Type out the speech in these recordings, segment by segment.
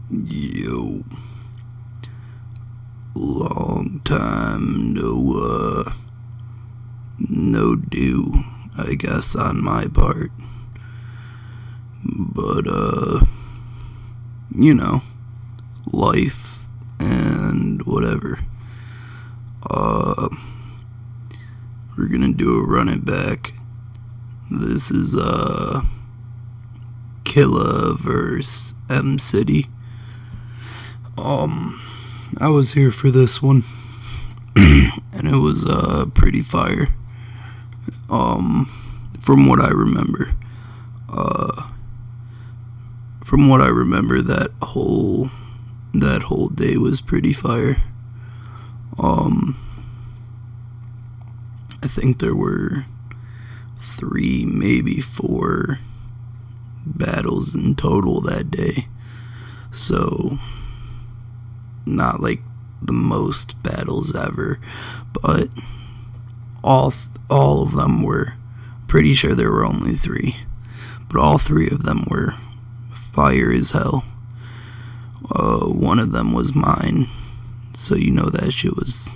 Yo, long time no do, I guess, on my part. But, life and whatever. We're gonna do a run it back. This is, Killa versus MCity. I was here for this one, and it was, pretty fire, from what I remember. That whole day was pretty fire. I think there were 3, maybe 4 battles in total that day, so not like the most battles ever, but all of them were, pretty sure there were only 3, but all 3 of them were fire as hell. One of them was mine, so you know that shit was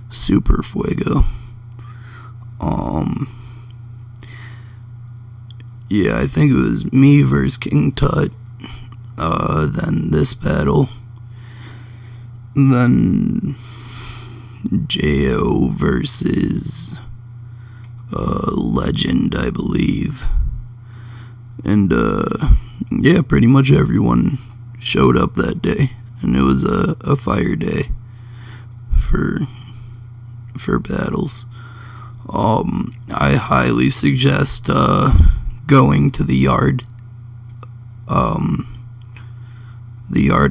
super fuego. Yeah, I think it was me versus King Tut, then this battle, then Jo versus Legend, I believe. And yeah, pretty much everyone showed up that day, and it was a fire day for battles. I highly suggest going to the yard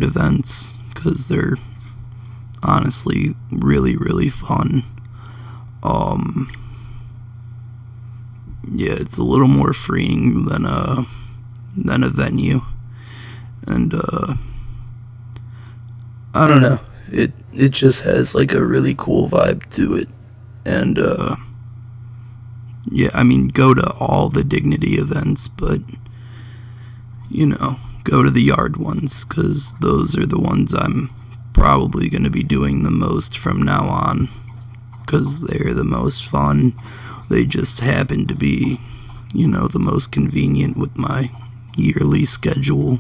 events, because they're honestly really, really fun. Yeah, it's a little more freeing than a venue, and I don't know, it just has like a really cool vibe to it. And yeah, I mean, go to all the Dignity events, but go to the yard ones, because those are the ones I'm probably going to be doing the most from now on, because they're the most fun. They just happen to be, the most convenient with my yearly schedule.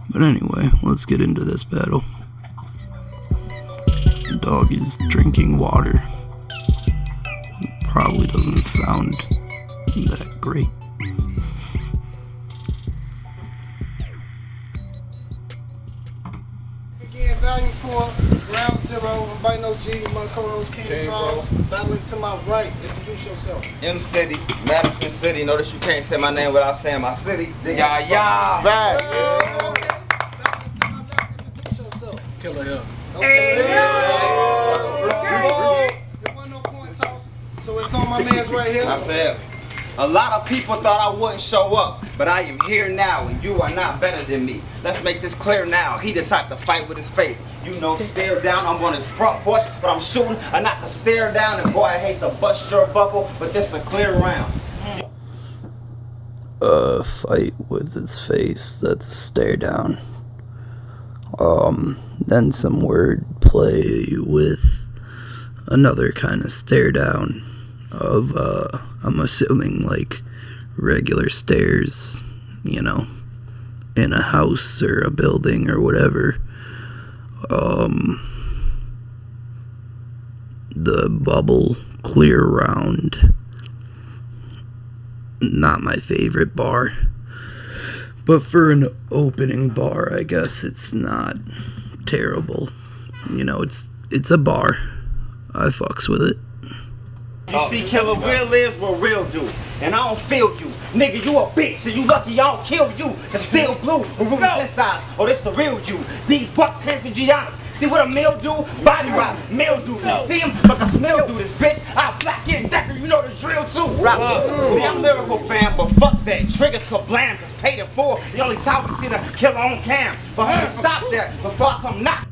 But anyway, let's get into this battle. The dog is drinking water. Probably doesn't sound that great. Again, Volume 4, Round 0. Invite no G, my co-host King Frost. Battling to my right. Introduce yourself. MCity, Madison City. Notice you can't say my name without saying my city. Yeah. Right. Battling to my left. Introduce yourself. Killa here. Okay. There wasn't no coin toss, so it's on my man's right here. I said, a lot of people thought I wouldn't show up, but I am here now, and you are not better than me. Let's make this clear now. He the type to fight with his face. Stare down. I'm on his front porch, but I'm shooting, and not to stare down. And boy, I hate to bust your bubble, but this a clear round. Fight with his face, that's a stare down. Then some word play with another kind of stare down of, I'm assuming, like, regular stairs, in a house or a building or whatever. The bubble clear round, not my favorite bar, but for an opening bar, I guess it's not terrible. It's a bar. I fucks with it. You see, Killer, real is what real do. And I don't feel you. Nigga, you a bitch, and you lucky I don't kill you. Cause still blue, and ruby's inside. Oh, this the real you. These bucks came from Giannis. See what a meal do? Body rock, meal do. You see him? But the smell do this, bitch. I'll black it and decker, you know the drill too. See, I'm lyrical fam, but fuck that. Triggers kablam, cause paid it for. The only time we see the killer on cam. But homie, stop there before I come knock.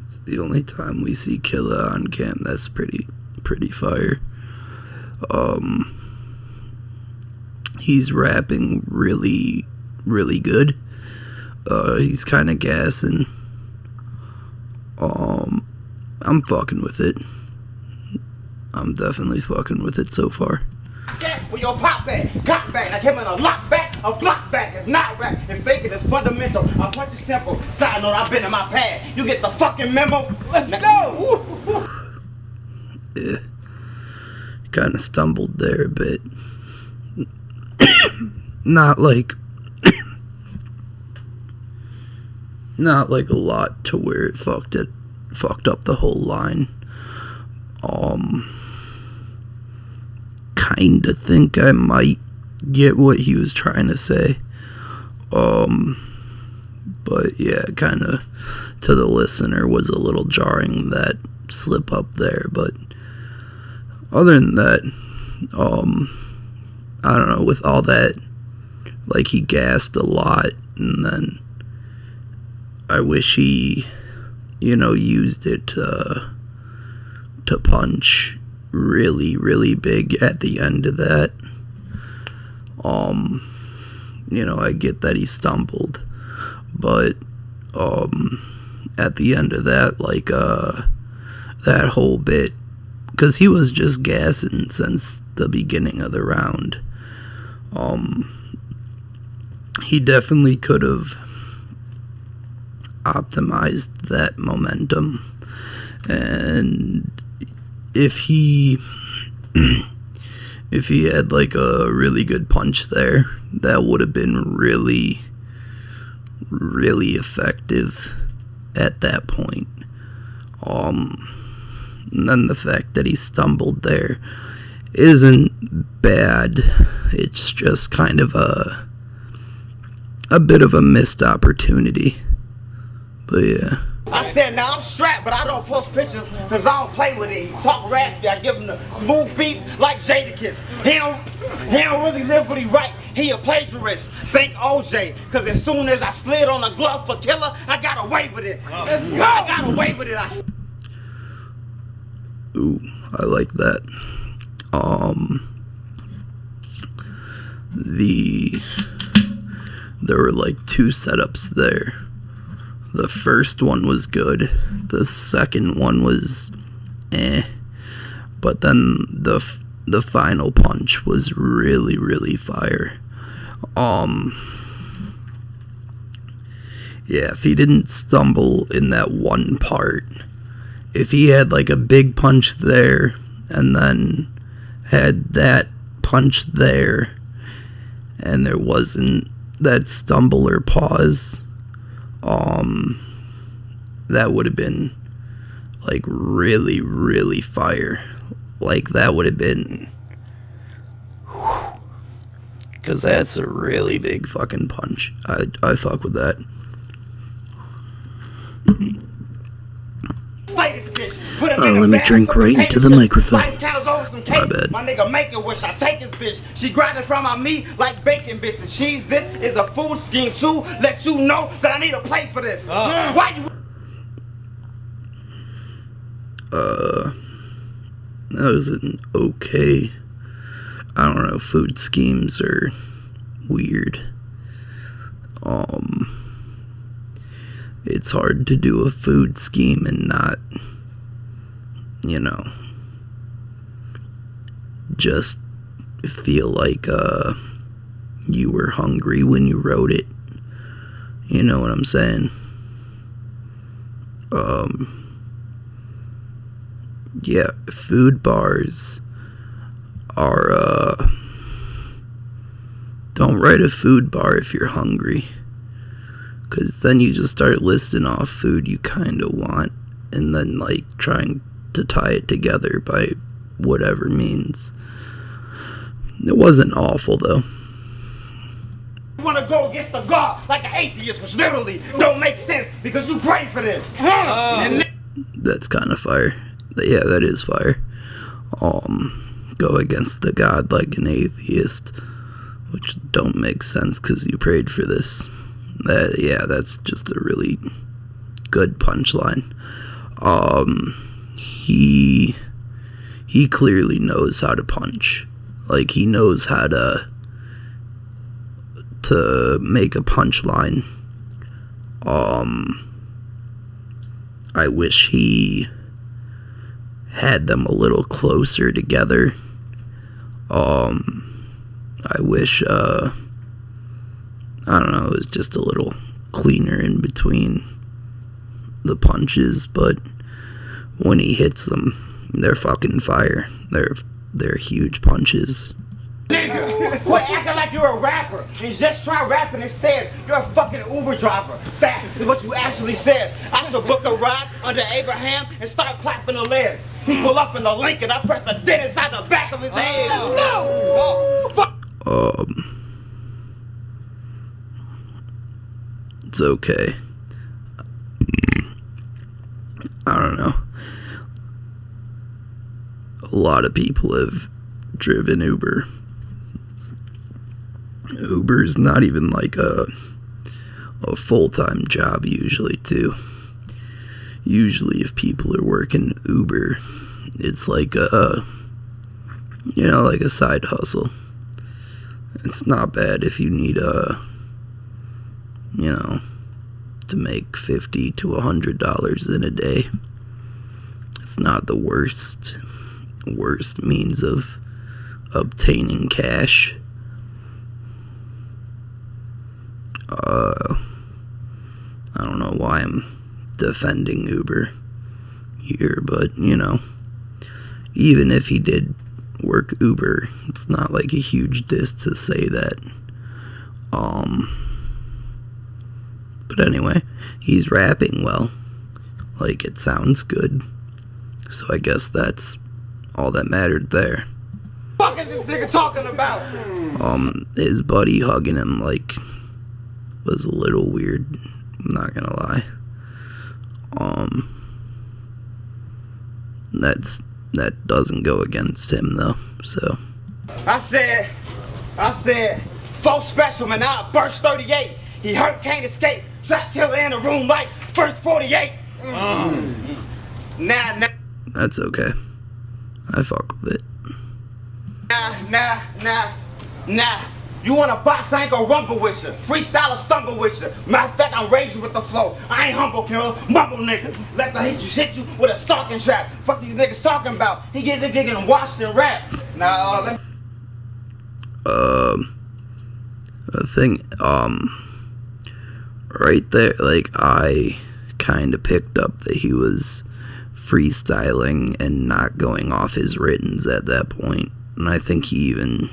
It's the only time we see Killa on cam. That's pretty fire. He's rapping really really good. He's kind of gassing. I'm fucking with it. I'm definitely fucking with it so far. Where your pop back, cock back, like him in a lock back, a block back. It's not rap, and faking is fundamental. I punch is simple. Side note, I've been in my pad. You get the fucking memo? Let's go! Yeah. Kind of stumbled there a bit. Not like a lot to where it fucked up the whole line. Kinda think I might get what he was trying to say. But yeah, kinda to the listener was a little jarring, that slip up there, but other than that, I don't know, with all that, like, he gassed a lot, and then I wish he, used it to punch really, really big at the end of that. I get that he stumbled, but at the end of that, like, that whole bit, because he was just gassing since the beginning of the round. He definitely could have optimized that momentum, and if he had like a really good punch there, that would have been really, really effective at that point. And then the fact that he stumbled there isn't bad. It's just kind of a bit of a missed opportunity. But yeah. I said, now I'm strapped, but I don't post pictures because I don't play with it. He talk raspy, I give him the smooth beats like Jadakiss. He don't really live what he write. He a plagiarist. Think OJ, because as soon as I slid on a glove for Killa, I got away with it. Let's go. I got away with it. Ooh, I like that. There were like two setups there. The first one was good. The second one was but then the final punch was really, really fire. Yeah, if he didn't stumble in that one part, if he had like a big punch there and then had that punch there and there wasn't that stumble or pause, that would have been like really, really fire. Like, that would have been, because that's a really big fucking punch. I fuck with that. Let me drink right into the microphone. My bad. My nigga make it wish I take his bitch. She grinding from my meat like bacon bits and cheese. This is a food scheme too. Let you know that I need a plate for this. Why you? That was an okay. I don't know. Food schemes are weird. It's hard to do a food scheme and not, just feel like you were hungry when you wrote it. You know what I'm saying? Yeah, food bars are, don't write a food bar if you're hungry, because then you just start listing off food you kind of want, and then, like, trying to tie it together by whatever means. It wasn't awful, though. You want to go against the God like an atheist, which literally don't make sense because you pray for this. That's kind of fire. Yeah, that is fire. Go against the God like an atheist, which don't make sense because you prayed for this. Yeah, that's just a really good punchline. He clearly knows how to punch. Like, he knows how to to make a punchline, I wish he had them a little closer together. I wish, I don't know, it was just a little cleaner in between the punches, but when he hits them, they're fucking fire. They're huge punches. Nigga, quit acting like you're a rapper and just try rapping instead. You're a fucking Uber driver. That is what you actually said. I should book a ride under Abraham and start clapping the lead. He pull up in the Lincoln, I press the dent inside the back of his head. Let's go! It's okay. I don't know. A lot of people have driven Uber. Uber's not even like a full-time job usually, too. Usually if people are working Uber, it's like like a side hustle. It's not bad if you need to make $50 to $100 in a day. It's not the worst means of obtaining cash. I don't know why I'm defending Uber here, but even if he did work Uber, it's not like a huge diss to say that. But anyway, he's rapping well. Like, it sounds good. So I guess that's all that mattered there. What the fuck is this nigga talking about? His buddy hugging him, was a little weird. I'm not gonna lie. That doesn't go against him though, so. I said, full special, man, I burst 38. He hurt, can't escape. Trap killer in the room like first 48. Nah. That's okay. I fuck with it. Nah. You wanna box, I ain't gonna rumble with you. Freestyle or stumble with you. Matter of fact, I'm raising with the flow. I ain't humble, killer. Mumble nigga. Let the hit you with a stalking trap. Fuck these niggas talking about. He get the digging and washed and rap. Now, let me... The thing, right there, I kind of picked up that he was freestyling and not going off his writtens at that point. And I think he even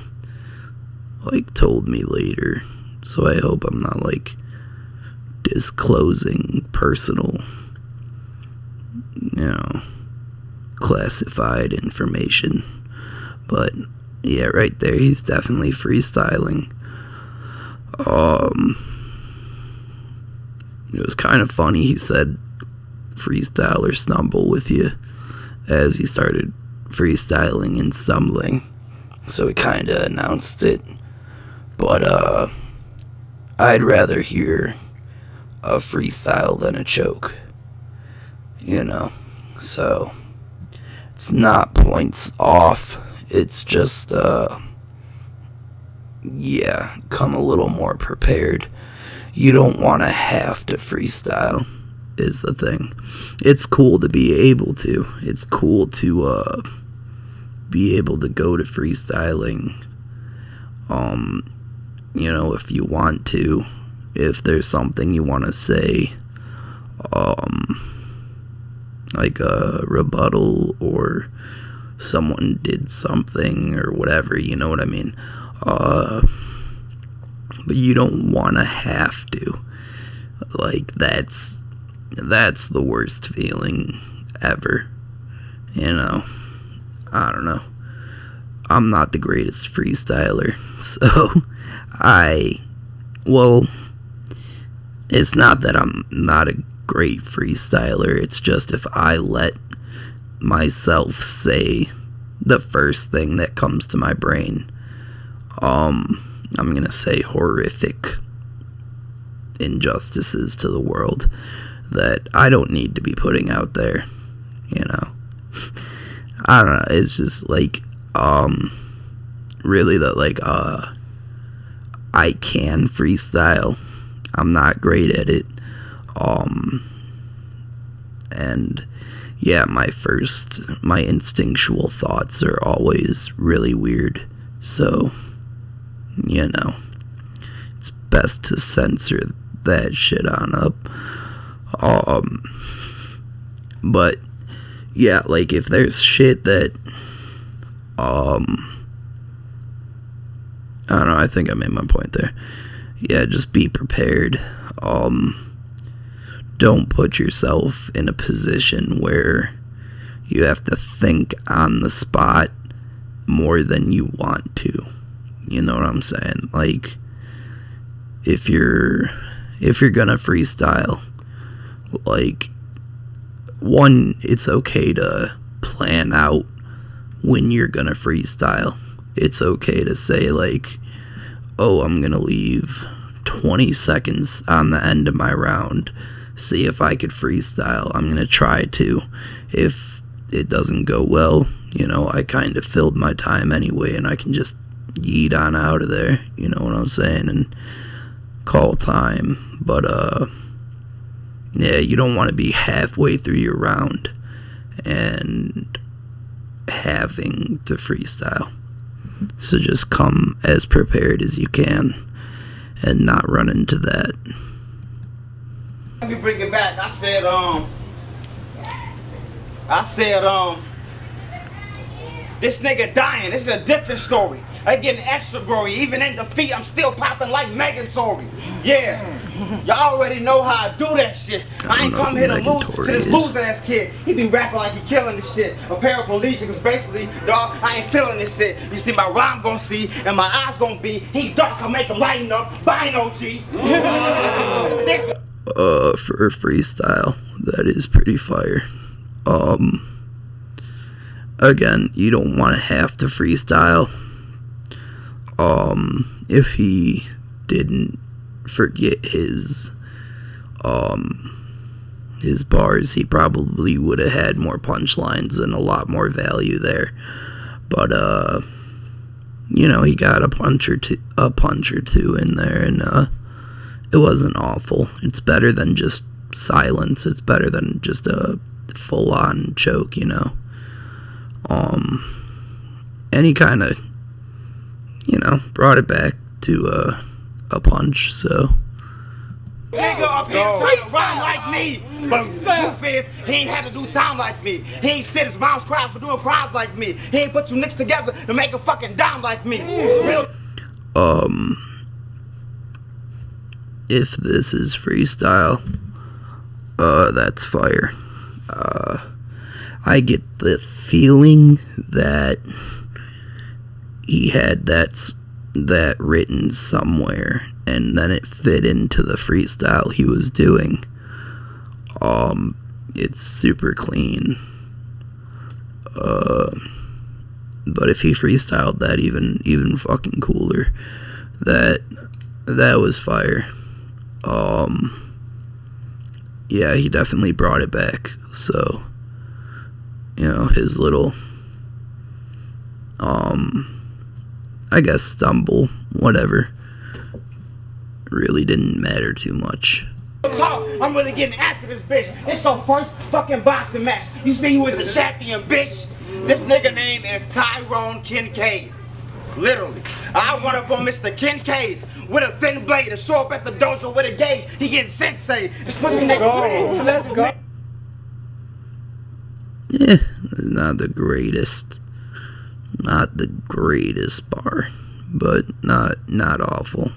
told me later, so I hope I'm not disclosing personal classified information, but yeah, right there he's definitely freestyling. It was kind of funny, he said freestyle or stumble with you as he started freestyling and stumbling, so he kind of announced it. But I'd rather hear a freestyle than a choke, so it's not points off, it's just come a little more prepared. You don't want to have to freestyle is the thing. It's cool to be able to. It's cool to be able to go to freestyling if you want to, if there's something you want to say, like a rebuttal or someone did something or whatever, you know what I mean? But you don't want to have to. That's the worst feeling ever. I don't know. I'm not the greatest freestyler, so it's not that I'm not a great freestyler, it's just if I let myself say the first thing that comes to my brain, I'm gonna say horrific injustices to the world that I don't need to be putting out there, I don't know, it's just really that I can freestyle. I'm not great at it. And yeah, my instinctual thoughts are always really weird. So, you know, it's best to censor that shit on up. But yeah, like if there's shit that I don't know, I think I made my point there. Yeah, just be prepared. Don't put yourself in a position where you have to think on the spot more than you want to. You know what I'm saying? Like, if you're gonna freestyle, like, one, it's okay to plan out when you're gonna freestyle. It's okay to say, like, oh, I'm gonna leave 20 seconds on the end of my round, see if I could freestyle. I'm gonna try to. If it doesn't go well, you know, I kind of filled my time anyway, and I can just yeet on out of there, you know what I'm saying, and call time. But yeah, you don't want to be halfway through your round and having to freestyle. So just come as prepared as you can and not run into that. Let me bring it back. I said, this nigga dying. This is a different story. I getting extra glory. Even in defeat, I'm still popping like Megan Tory. Yeah. Y'all already know how I do that shit. I ain't come here to lose to this loser ass kid. He be rapping like he killing this shit. A paraplegic, cause basically, dog, I ain't feeling this shit. You see, my rhyme gonna see, and my eyes gonna be, he dark, I make him lighten up. Bino G. For a freestyle, that is pretty fire. Again, you don't want to have to freestyle. If he didn't forget his bars, he probably would have had more punchlines and a lot more value there. But you know, he got a punch or two in there, and it wasn't awful. It's better than just silence. It's better than just a full-on choke, you know. And he kind of, you know, brought it back to a punch, so. Nigga up here trying to rhyme like me, but the truth is, he ain't had to do time like me. He ain't sit his mom's cry for doing crimes like me. He ain't put you nicks together to make a fucking dime like me. Real. If this is freestyle, that's fire. I get the feeling that he had that written somewhere, and then it fit into the freestyle he was doing. It's super clean. But if he freestyled that, even fucking cooler. That was fire. Yeah, he definitely brought it back. So, you know, his little I guess stumble, whatever, really didn't matter too much. I'm really getting after this bitch. It's your first fucking boxing match. You see you was the champion, bitch. This nigga name is Tyrone Kincaid. Literally. I run up on Mr. Kincaid with a thin blade to show up at the dojo with a gauge. He getting sensei. This pussy nigga. Let's go. Yeah, not the greatest bar, but not awful.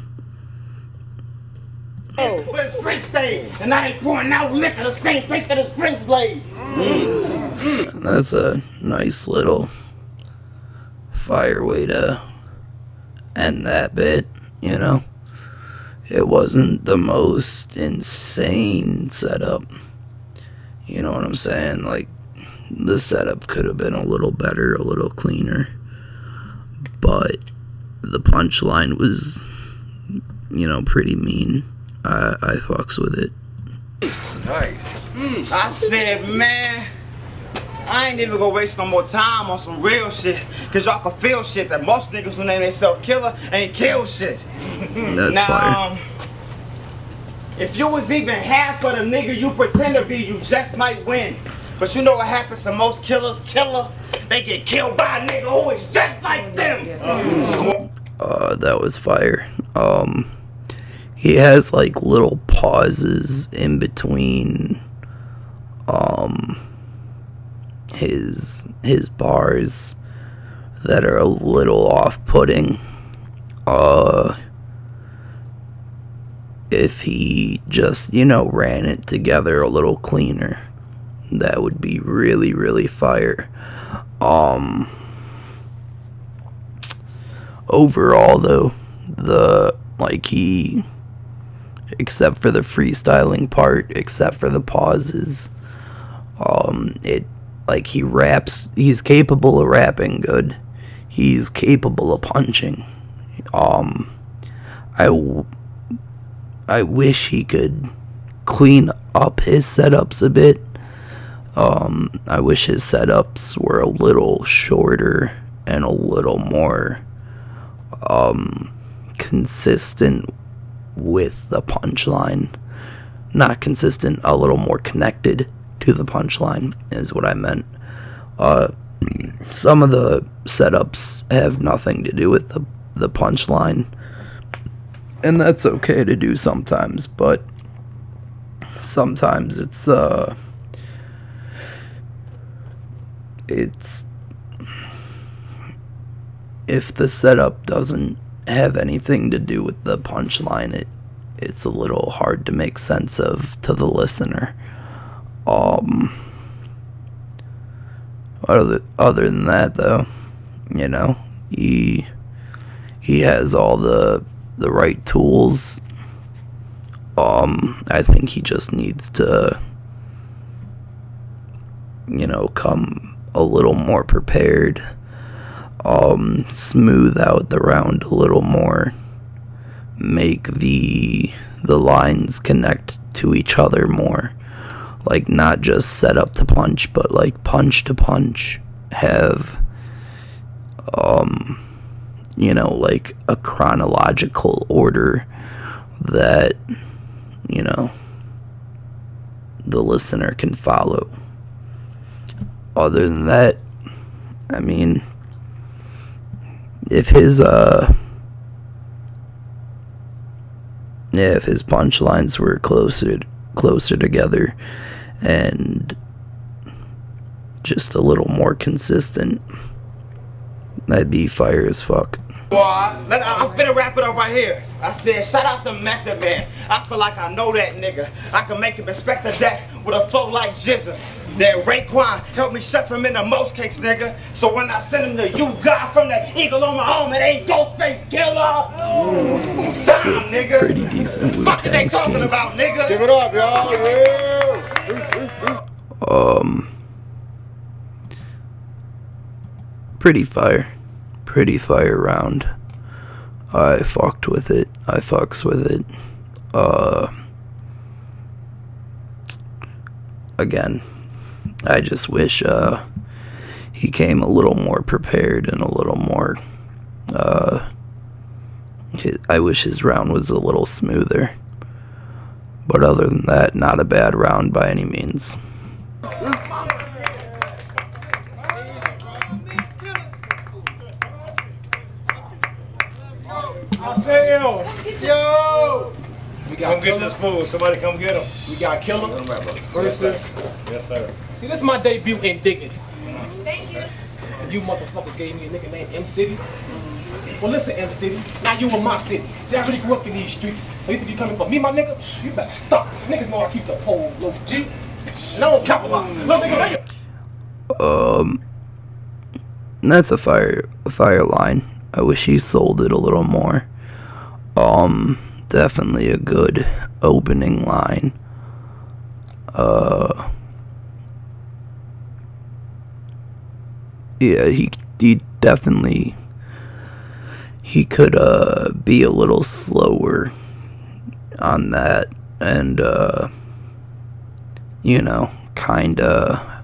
But it's free stay, and I ain't pouring out liquor the same place that his friends laid. That's a nice little fire way to end that bit, you know. It wasn't the most insane setup, you know what I'm saying? Like, the setup could have been a little better, a little cleaner, but the punchline was, you know, pretty mean. I fucks with it. Nice. I said, man, I ain't even gonna waste no more time on some real shit, cause y'all can feel shit that most niggas who name themselves Killa ain't kill shit. That's Now, fire. If you was even half of the nigga you pretend to be, you just might win. But you know what happens to most killers? They get killed by a nigga who is just like them. That was fire. He has like little pauses in between his bars that are a little off-putting. If he just, ran it together a little cleaner, that would be really, really fire. Overall though, he, except for the freestyling part, except for the pauses, he raps, he's capable of rapping good. He's capable of punching. I wish he could clean up his setups a bit. I wish his setups were a little shorter and a little more consistent with the punchline. Not consistent, a little more connected to the punchline is what I meant. Some of the setups have nothing to do with the punchline, and that's okay to do sometimes, but sometimes it's if the setup doesn't have anything to do with the punchline, it's a little hard to make sense of to the listener. Other than that though, he has all the right tools. I think he just needs to come a little more prepared, smooth out the round a little more, make the lines connect to each other more, like not just set up to punch, but like punch to punch, have like a chronological order that the listener can follow. Other than that, I mean, if his punchlines were closer together and just a little more consistent, that'd be fire as fuck. I'm finna wrap it up right here. I said, shout out to Method Man. I feel like I know that nigga. I can make him respect the deck with a flow like Jizza. That Raekwon helped me chef him into most cakes, nigga. So when I send him to you, God from the eagle on my arm, it ain't Ghostface Killa. Damn, nigga. Pretty decent. Fuck is they talking about, nigga? Give it up, y'all. Yeah. Pretty fire round. I fucked with it. I fucks with it. Again, I just wish he came a little more prepared and a little more I wish his round was a little smoother. But other than that, not a bad round by any means. Yo! Come get this food. Somebody come get him. We got Killa versus. Yes, sir. See, this is my debut in Dignity. Thank you. You motherfuckers gave me a nigga named MCity. Well, listen, MCity. Now you in my city. See, I really grew up in these streets. So you think you coming for me, my nigga? You better stop. Niggas know I keep the pole low G. And I don't capitalize. Little nigga. That's a fire line. I wish he sold it a little more. Definitely a good opening line. Yeah, he definitely, he could be a little slower on that, and kinda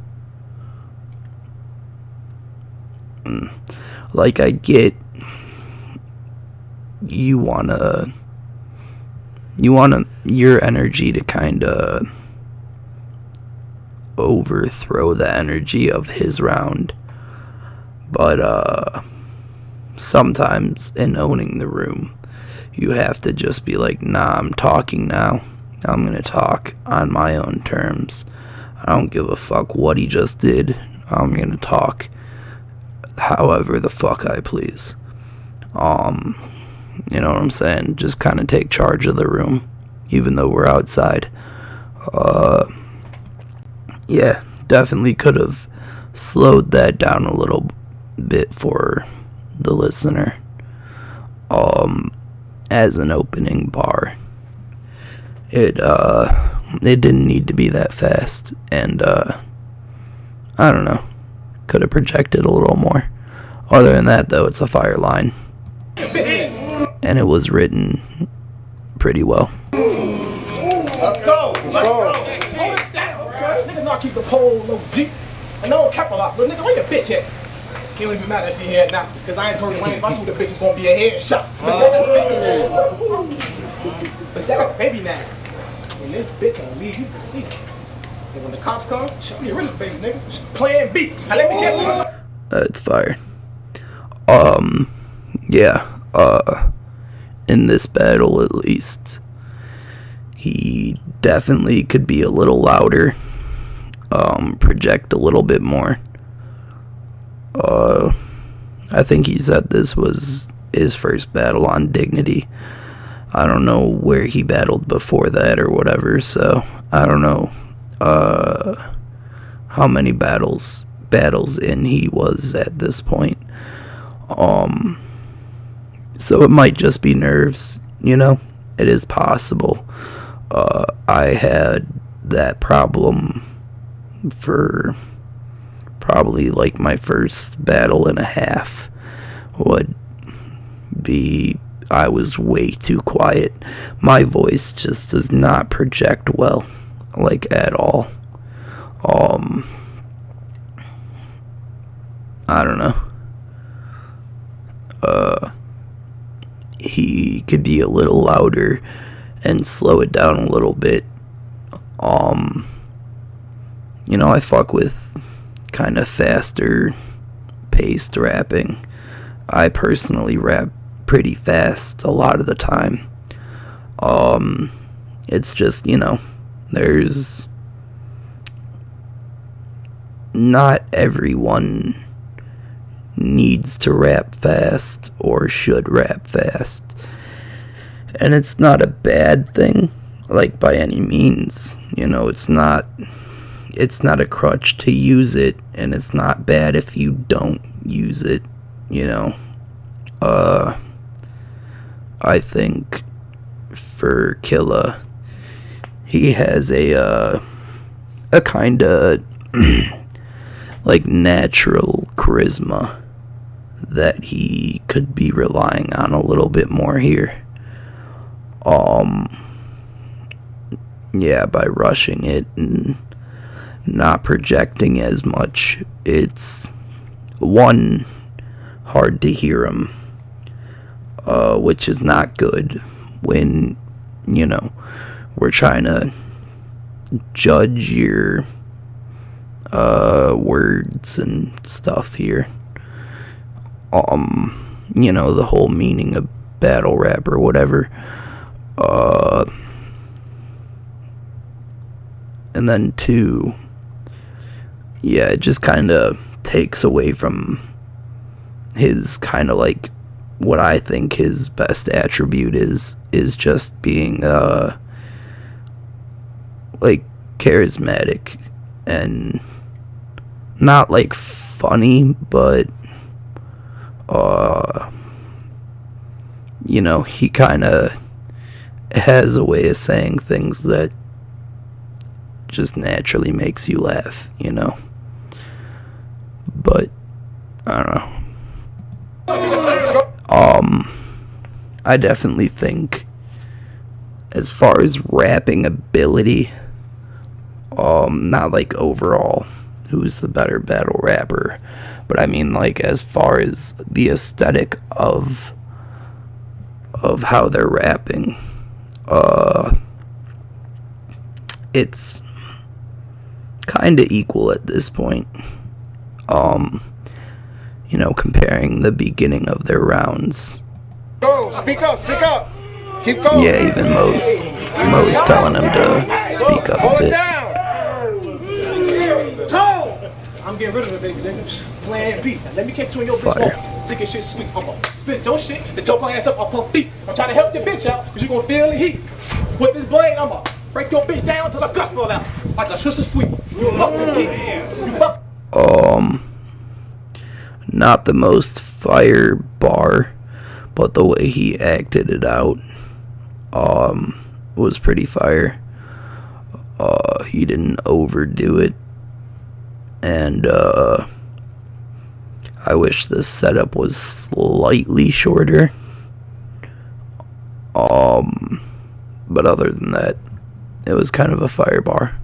Like, I get you wanna your energy to kind of overthrow the energy of his round, but sometimes in owning the room, you have to just be like, nah, I'm talking now. I'm gonna talk on my own terms. I don't give a fuck what he just did. I'm gonna talk however the fuck I please. You know what I'm saying? Just kind of take charge of the room, even though we're outside. Yeah, definitely could have slowed that down a little bit for the listener. As an opening bar, it didn't need to be that fast, and I don't know, could have projected a little more. Other than that, though, it's a fire line, and it was written pretty well. Let's go. Let's go. Hold it down, okay? Nigga not keep the pole low G. And no cap a lot, but nigga, where your bitch at? Can't even matter that she here now, because I ain't Tory Lanez. If I shoot the bitch, it's gonna be a headshot. But see, I got a baby now. And this bitch gonna leave you deceased. And when the cops come, show me a real baby, nigga. Plan B. I let me get It's fire. Yeah, in this battle at least, he definitely could be a little louder, project a little bit more. I think he said this was his first battle on Dignity. I don't know where he battled before that or whatever, so I don't know how many battles in he was at this point. So it might just be nerves, you know? It is possible. I had that problem for probably like my first battle and a half. Would be, I was way too quiet. My voice just does not project well, like at all. I don't know. He could be a little louder and slow it down a little bit. You know, I fuck with kind of faster paced rapping. I personally rap pretty fast a lot of the time. It's just, you know, there's not everyone needs to rap fast or should rap fast. And it's not a bad thing, like, by any means. You know, it's not a crutch to use it, and it's not bad if you don't use it, you know. I think for Killa, he has a kind of like natural charisma that he could be relying on a little bit more here. Yeah, by rushing it and not projecting as much, it's one, hard to hear him, which is not good when, you know, we're trying to judge your words and stuff here. You know, the whole meaning of battle rap or whatever. And then two, yeah, it just kind of takes away from his kind of like what I think his best attribute is just being like charismatic and not like funny, but you know, he kind of has a way of saying things that just naturally makes you laugh, you know. But I don't know. I definitely think, as far as rapping ability, not like overall who's the better battle rapper, But I mean, like, as far as the aesthetic of how they're rapping, it's kind of equal at this point. You know, comparing the beginning of their rounds. Go, speak up, speak up. Keep going. Yeah, even Mo's telling him to speak up a Hold it bit. down. I'm getting rid of it, baby nigga. Plan B. Now let me catch you in your Fire. bitch mode. Thinking shit sweet. I'ma spit your shit, then choke my ass up off her feet. I'm trying to help your bitch out, cause you gonna feel the heat. With this blade, I'ma break your bitch down till the guts fall out. Like a Swisher sweet. You fucking geek. You fuck. Not the most fire bar, but the way he acted it out, was pretty fire. He didn't overdo it. And, I wish this setup was slightly shorter. But other than that, it was kind of a fire bar.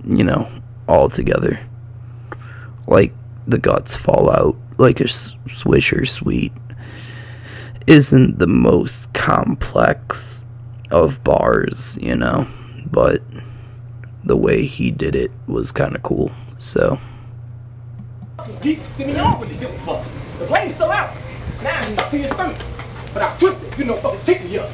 You know, all together. Like, the guts fall out like a Swisher Sweet isn't the most complex of bars, you know, but the way he did it was kind of cool, so. Geek, see me, I don't really give a fuck. The blade's still out. Now it's stuck to your stomach. But I twist it, you know, fucking stick me up.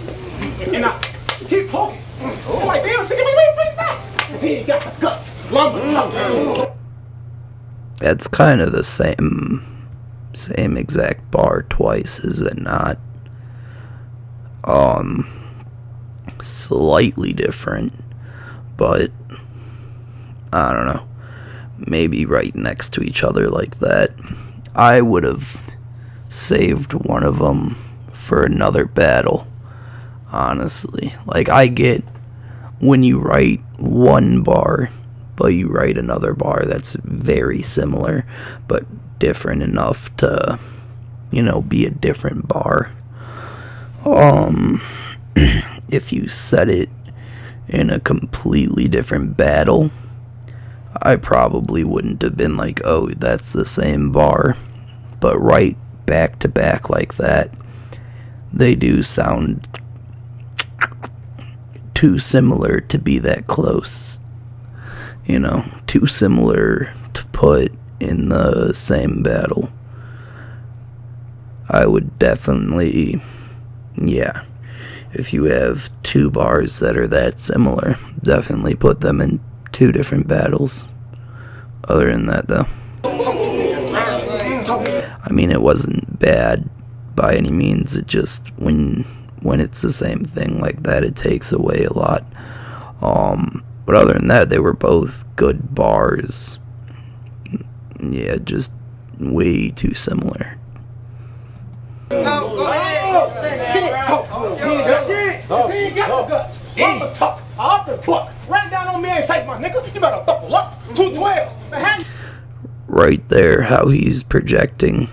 And I keep poking. I'm like, damn, see, wait, face back. Cause he ain't got the guts. Lumber tough. That's kind of the same exact bar twice, is it not? Slightly different, but I don't know, maybe right next to each other like that. I would have saved one of them for another battle, honestly. Like, I get when you write one bar but you write another bar that's very similar but different enough to, you know, be a different bar. If you set it in a completely different battle, I probably wouldn't have been like, oh, that's the same bar. But right back to back like that, they do sound too similar to be that close. You know, too similar to put in the same battle. I would definitely, yeah, if you have two bars that are that similar, definitely put them in two different battles. Other than that, though, I mean, it wasn't bad by any means. It just, when it's the same thing like that, it takes away a lot. But other than that, they were both good bars. Yeah, just way too similar. He ain't got no guts. I'm a tough. Off the buck. Ran down on me and say, my nigga, you better buckle up. 212s. Right there, how he's projecting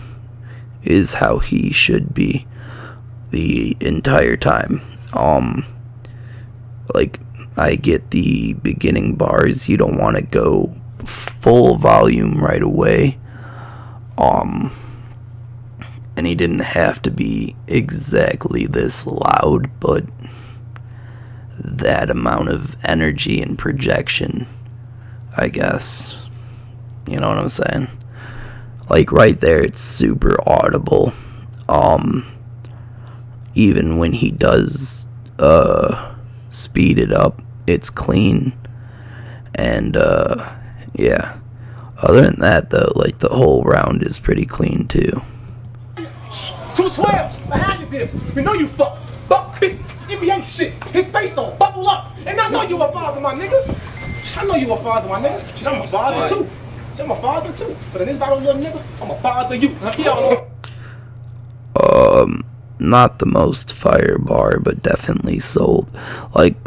is how he should be the entire time. Like, I get the beginning bars, you don't want to go full volume right away. And he didn't have to be exactly this loud, but that amount of energy and projection, I guess. You know what I'm saying? Like, right there, it's super audible. Even when he does speed it up, it's clean. And yeah, other than that, though, like, the whole round is pretty clean too. 212s behind you, bitch. You know you fuck. Buck big. NBA shit. His face on. Buckle up. And I know you a father, my nigga. I know you a father, my nigga. Shit, I'm a father too. Shit, I'm a father too. But in this battle, little nigga, I'm a father you. Y'all know. Not the most fire bar, but definitely sold. Like,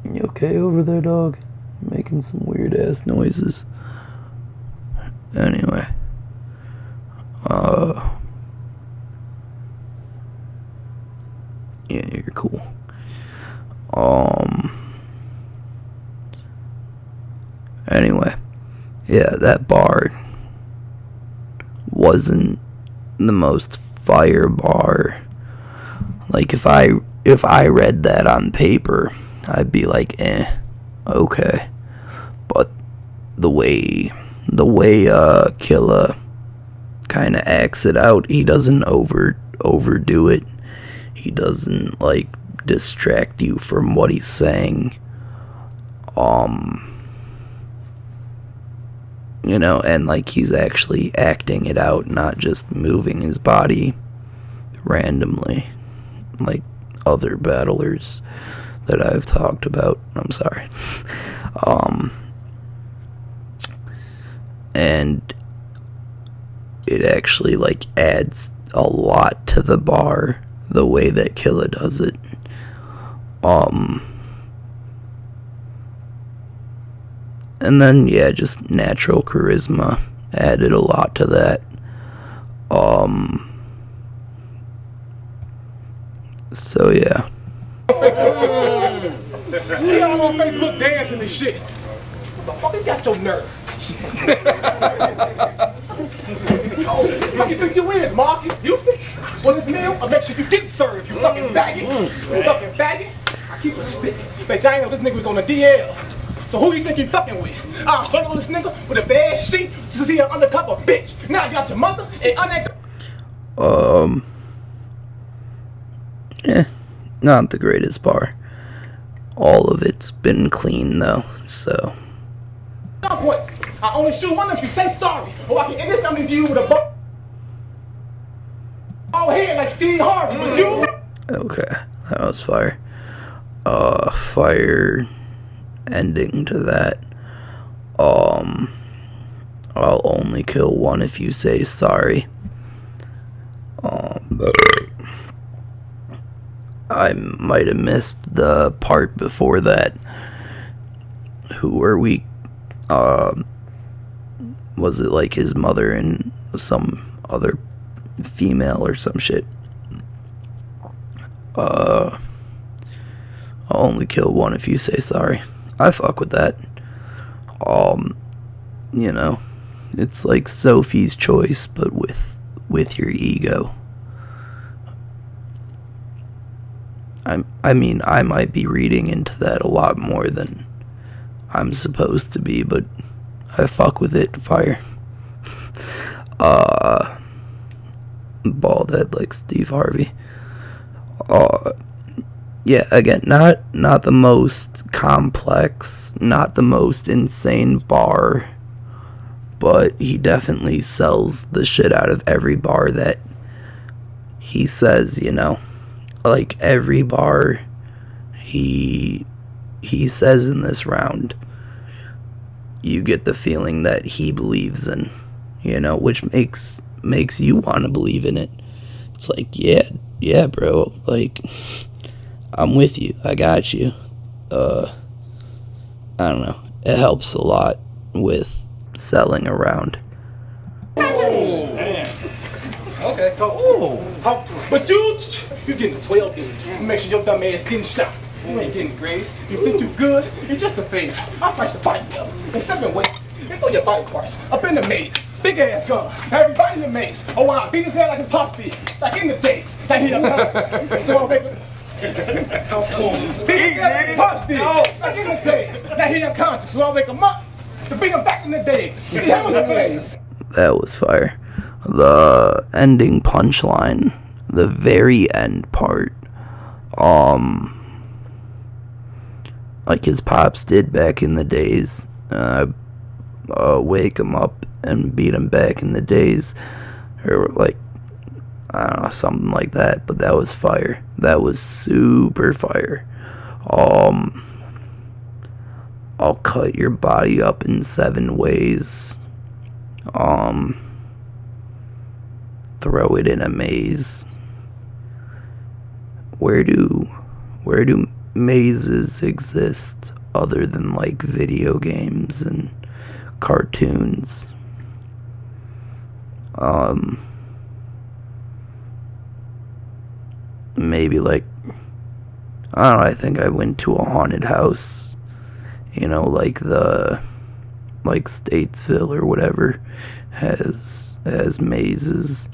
you okay over there, dog? You're making some weird ass noises. Anyway, yeah, you're cool. yeah, that bar wasn't the most fire bar. Like, if I read that on paper, I'd be like, okay. But the way Killa kind of acts it out, he doesn't overdo it. He doesn't, like, distract you from what he's saying. You know, and, like, he's actually acting it out, not just moving his body randomly like other battlers that I've talked about. I'm sorry. And it actually, like, adds a lot to the bar the way that Killa does it. And then, yeah, just natural charisma added a lot to that. So, yeah. We all on Facebook dancing and shit. What the fuck you got your nerve? Oh, who you think you is, Marcus? Houston? Well, this meal, I'll make sure you get served, you fucking faggot. You fucking faggot. I keep it stick. Bet y'all ain't know this nigga was on the DL. So who you think you fucking with? I'll strangle this nigga with a bad sheet since he an undercover bitch. Now you got your mother and Yeah, not the greatest bar. All of it's been clean though, so. I only shoot one if you say sorry, or I can end this family view with a bald head like Steve Harvey. But you? Okay, that was fire. Fire ending to that. I'll only kill one if you say sorry. I might have missed the part before that. Who were we? Was it like his mother and some other female or some shit? I'll only kill one if you say sorry. I fuck with that. You know, it's like Sophie's Choice, but with your ego. I mean, I might be reading into that a lot more than I'm supposed to be, but I fuck with it. Fire. Bald head like Steve Harvey. Yeah, again, not the most complex, not the most insane bar, but he definitely sells the shit out of every bar that he says, you know. Like, every bar he says in this round, you get the feeling that he believes in, you know, which makes you want to believe in it. It's like, yeah, bro, like, I'm with you, I got you. I don't know, it helps a lot with selling around. Okay. Talk to him. But you getting a 12 gauge. Make sure your dumb ass getting shot. You ain't getting grades. You think you good? It's just a phase. I'll slice your body up in 7 ways. And throw your body parts up in the maze. Big ass gun. Everybody in the maze. Oh, wow. Beat his head like his pop fist. Like in the days. Like he unconscious. So I'll make it. Talk to him. Beat his head like his pop fist. Like in the days. Like he unconscious. So I'll make him up to bring him back in the days. That was the days. That was fire. The ending punchline, the very end part, like his pops did back in the days, wake him up and beat him back in the days, or like, I don't know, something like that, but that was fire. That was super fire. I'll cut your body up in 7 ways. Throw it in a maze. Where do mazes exist other than like video games and cartoons? Maybe like, I don't know, I think I went to a haunted house, you know, like the like Statesville or whatever has mazes.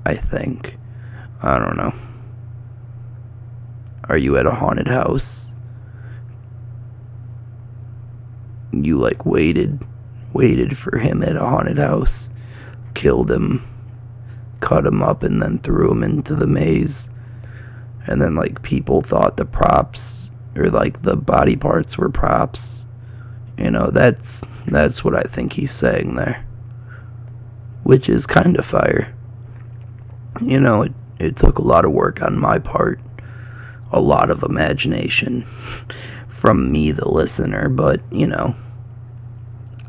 I think. I don't know. Are you at a haunted house? You like waited for him at a haunted house, killed him, cut him up, and then threw him into the maze. And then like people thought the props or like the body parts were props. You know, that's what I think he's saying there. Which is kind of fire. You know, it took a lot of work on my part. A lot of imagination from me, the listener, but, you know,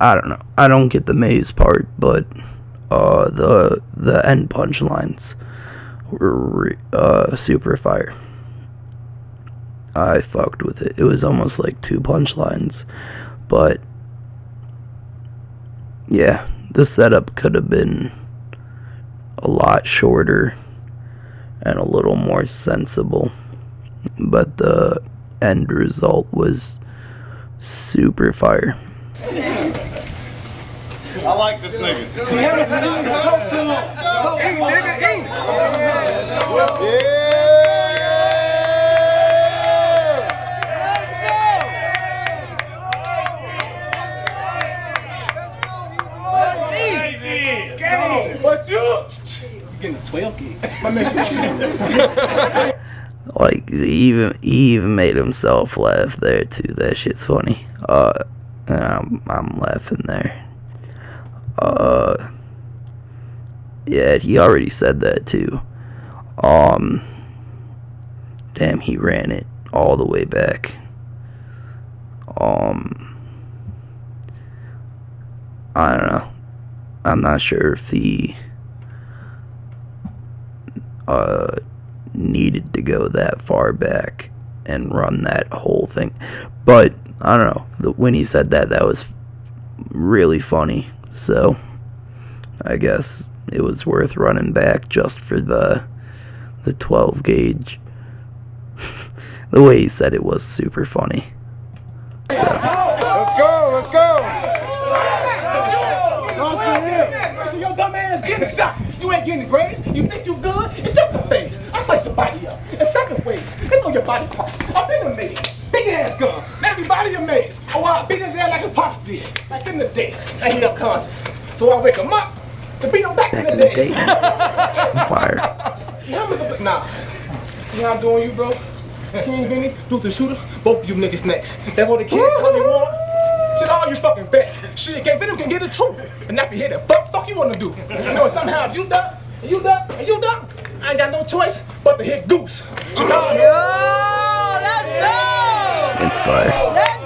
I don't know. I don't get the maze part, but the end punchlines were super fire. I fucked with it. It was almost like 2 punchlines, but yeah, the setup could have been a lot shorter and a little more sensible, but the end result was super fire. I like this nigga. But you getting 12 gigs. My man. Like he even made himself laugh there too. That shit's funny. And I'm laughing there. Yeah, he already said that too. Damn, he ran it all the way back. I don't know. I'm not sure if he needed to go that far back and run that whole thing, but I don't know. When he said that was really funny. So I guess it was worth running back just for the 12 gauge. The way he said it was super funny. So. Let's go. So your dumb ass getting shot. You ain't getting grades. You think you good? It's just the face. I slice your body up in 7 ways. They throw your body parts up in a maze. Big ass gun. Everybody amazed. Oh, I beat his ass like his pops did. Like in the days. And he unconscious. So I wake him up to beat him back in the days. Fire. Nah. You know I'm doing you, bro? King Vinny, Luther Shooter, both of you niggas next. That what the kid Tommy want? Shit, all you fucking bets. Shit, King Venom can get it too. And not be here that fuck you wanna do. You know, somehow if you duck, and you duck, and you duck, I ain't got no choice but to hit Goose. Chicago. Yo, let's go! It's fire. Let's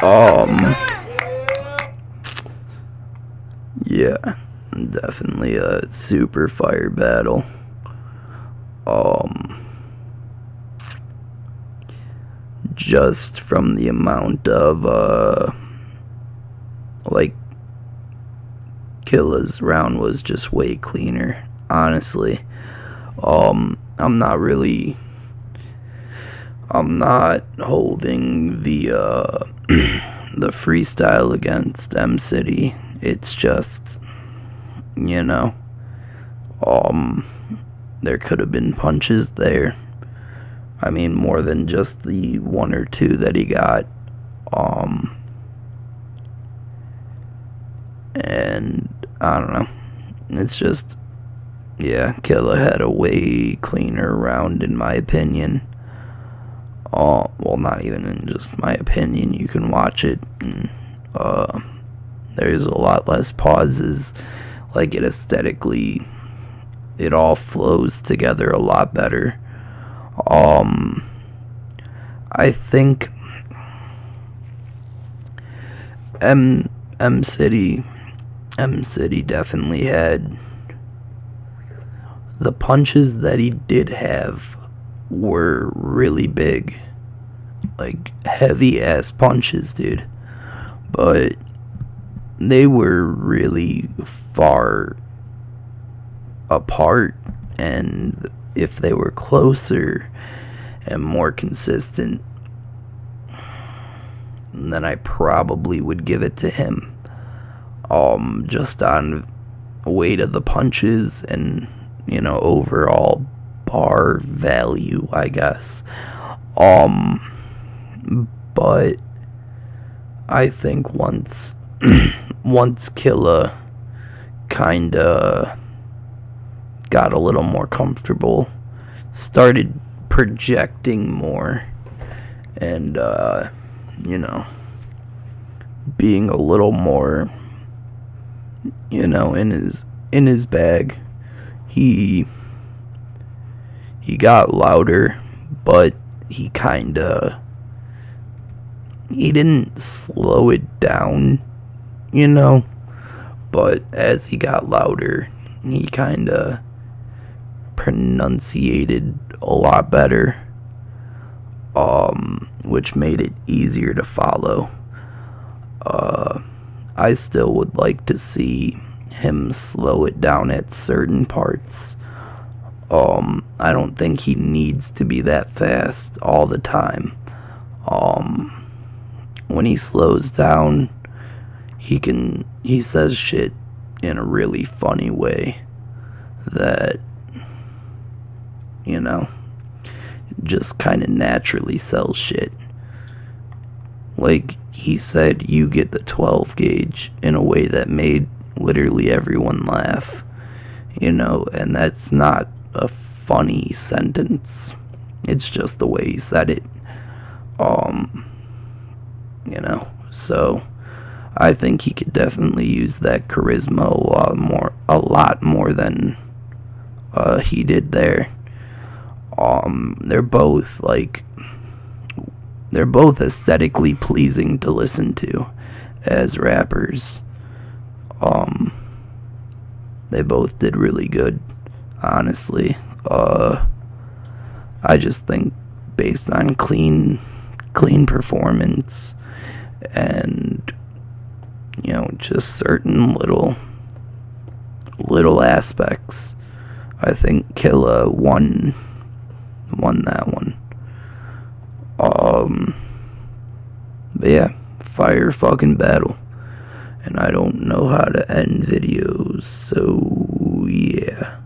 go! Yeah, definitely a super fire battle. Just from the amount of like Killa's round was just way cleaner, honestly. I'm not holding the the freestyle against MCity. It's just, you know, there could have been punches there. I mean, more than just the 1 or 2 that he got. And I don't know. It's just, yeah, Killa had a way cleaner round in my opinion. Well, not even in just my opinion. You can watch it. And, there's a lot less pauses. Like, it aesthetically, it all flows together a lot better. I think MCity definitely had the punches that he did have were really big, like heavy ass punches, dude, but they were really far apart, and if they were closer, and more consistent, then I probably would give it to him. Just on weight of the punches and, overall bar value, I guess. But I think once Killa kinda got a little more comfortable, started projecting more, and being a little more in his bag, he got louder, but he didn't slow it down, but as he got louder, he kinda pronunciated a lot better, which made it easier to follow. I still would like to see him slow it down at certain parts. I don't think he needs to be that fast all the time. When he slows down, he says shit in a really funny way that, just kind of naturally sells shit. Like he said, you get the 12 gauge in a way that made literally everyone laugh, and that's not a funny sentence. It's just the way he said it. So I think he could definitely use that charisma a lot more than he did there. They're both aesthetically pleasing to listen to as rappers. They both did really good, honestly. I just think based on clean performance and just certain little aspects, I think Killa won that one. But yeah, fire fucking battle. And I don't know how to end videos, so yeah.